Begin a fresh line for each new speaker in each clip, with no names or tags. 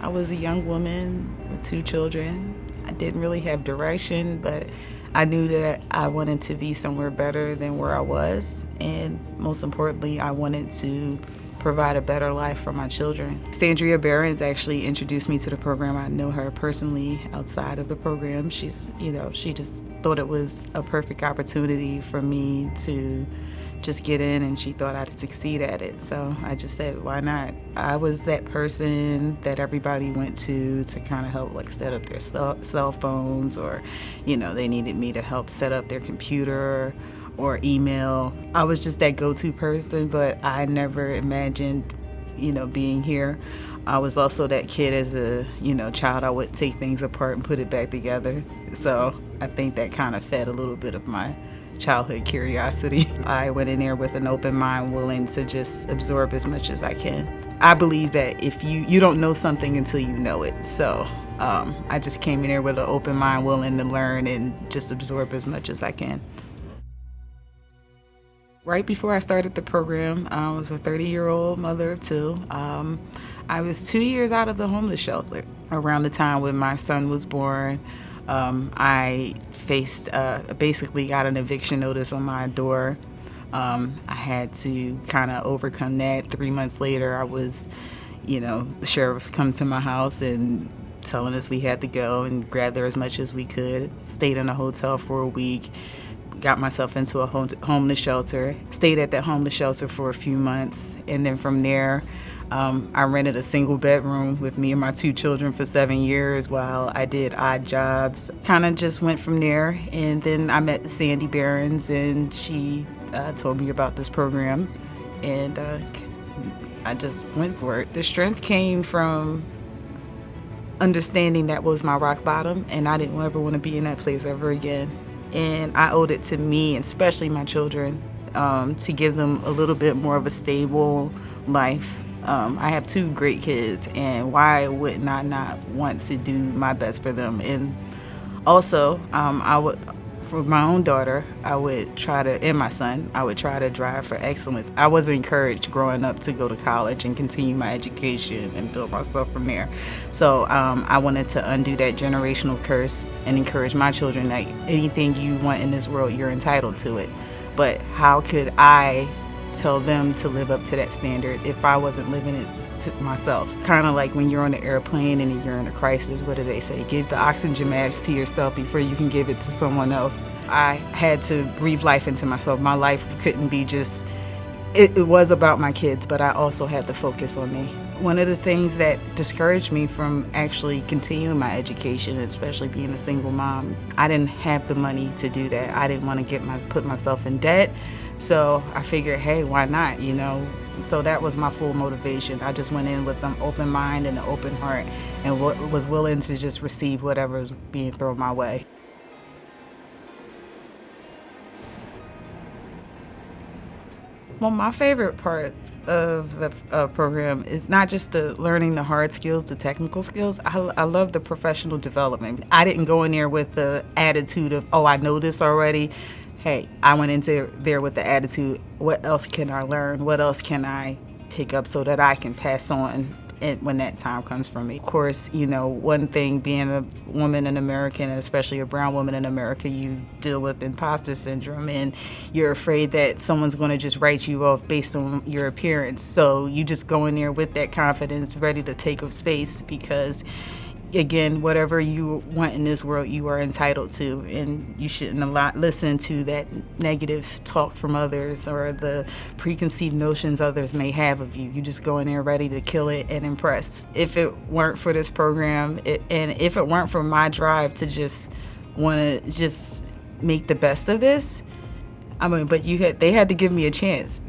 I was a young woman with 2 children. I didn't really have direction, but I knew that I wanted to be somewhere better than where I was. And most importantly, I wanted to provide a better life for my children. Sandria Barron's actually introduced me to the program. I know her personally outside of the program. She just thought it was a perfect opportunity for me to just get in, and she thought I'd succeed at it. So I just said, why not? I was that person that everybody went to kind of help like set up their cell phones, or, they needed me to help set up their computer or email. I was just that go-to person, but I never imagined, being here. I was also that kid as a, child. I would take things apart and put it back together. So I think that kind of fed a little bit of my childhood curiosity. I went in there with an open mind, willing to just absorb as much as I can. I believe that if you don't know something until you know it. So I just came in there with an open mind, willing to learn and just absorb as much as I can. Right before I started the program, I was a 30-year-old mother of 2. I was 2 years out of the homeless shelter. Around the time when my son was born, I basically got an eviction notice on my door. I had to kind of overcome that. 3 months later, I was, the sheriffs come to my house and telling us we had to go and gather as much as we could. Stayed in a hotel for a week. Got myself into a homeless shelter, stayed at that homeless shelter for a few months, and then from there, I rented a single bedroom with me and my 2 children for 7 years while I did odd jobs. Kind of just went from there, and then I met Sandy Barron's, and she told me about this program, and I just went for it. The strength came from understanding that was my rock bottom, and I didn't ever want to be in that place ever again. And I owed it to me, especially my children, to give them a little bit more of a stable life. I have 2 great kids, and why wouldn't I not want to do my best for them? And also, for my own daughter, and my son, I would try to drive for excellence. I was encouraged growing up to go to college and continue my education and build myself from there. So I wanted to undo that generational curse and encourage my children that anything you want in this world, you're entitled to it. But how could I tell them to live up to that standard if I wasn't living it to myself? Kind of like when you're on an airplane and you're in a crisis, what do they say? Give the oxygen mask to yourself before you can give it to someone else. I had to breathe life into myself. My life couldn't be just, it was about my kids, but I also had to focus on me. One of the things that discouraged me from actually continuing my education, especially being a single mom, I didn't have the money to do that. I didn't want to put myself in debt. So I figured, hey, why not, So that was my full motivation. I just went in with an open mind and an open heart and was willing to just receive whatever was being thrown my way. Well, my favorite part of the program is not just learning the hard skills, the technical skills. I love the professional development. I didn't go in there with the attitude of, I know this already. Hey, I went into there with the attitude, what else can I learn? What else can I pick up so that I can pass on when that time comes for me? Of course, one thing being a woman in America, and especially a brown woman in America, you deal with imposter syndrome, and you're afraid that someone's going to just write you off based on your appearance. So you just go in there with that confidence, ready to take up space, because again, whatever you want in this world, you are entitled to, and you shouldn't listen to that negative talk from others or the preconceived notions others may have of you. You just go in there ready to kill it and impress. If it weren't for this program, and if it weren't for my drive to just want to just make the best of this, they had to give me a chance,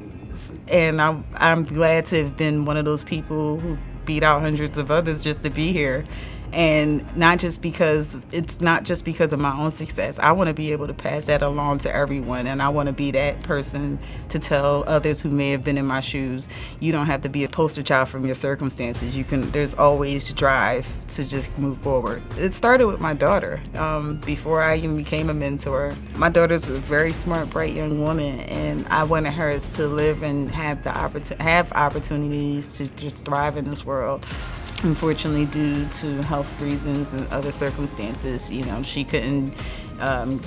and I'm glad to have been one of those people who beat out hundreds of others just to be here. And it's not just because of my own success. I want to be able to pass that along to everyone, and I want to be that person to tell others who may have been in my shoes, you don't have to be a poster child from your circumstances. There's always drive to just move forward. It started with my daughter. Before I even became a mentor, my daughter's a very smart, bright young woman, and I wanted her to live and have opportunities to just thrive in this world. Unfortunately, due to health reasons and other circumstances, she couldn't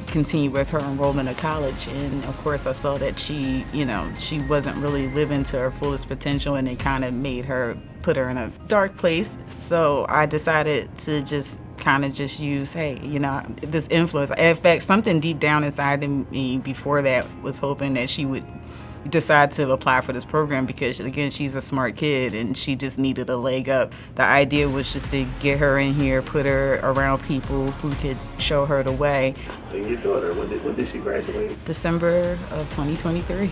continue with her enrollment of college. And of course, I saw that she wasn't really living to her fullest potential, and it kind of put her in a dark place. So I decided to just kind of just use, hey, this influence. In fact, something deep down inside of me before that was hoping that she would decide to apply for this program, because again, she's a smart kid and she just needed a leg up. The idea was just to get her in here, put her around people who could show her the way.
So your daughter, when did she graduate?
December of 2023.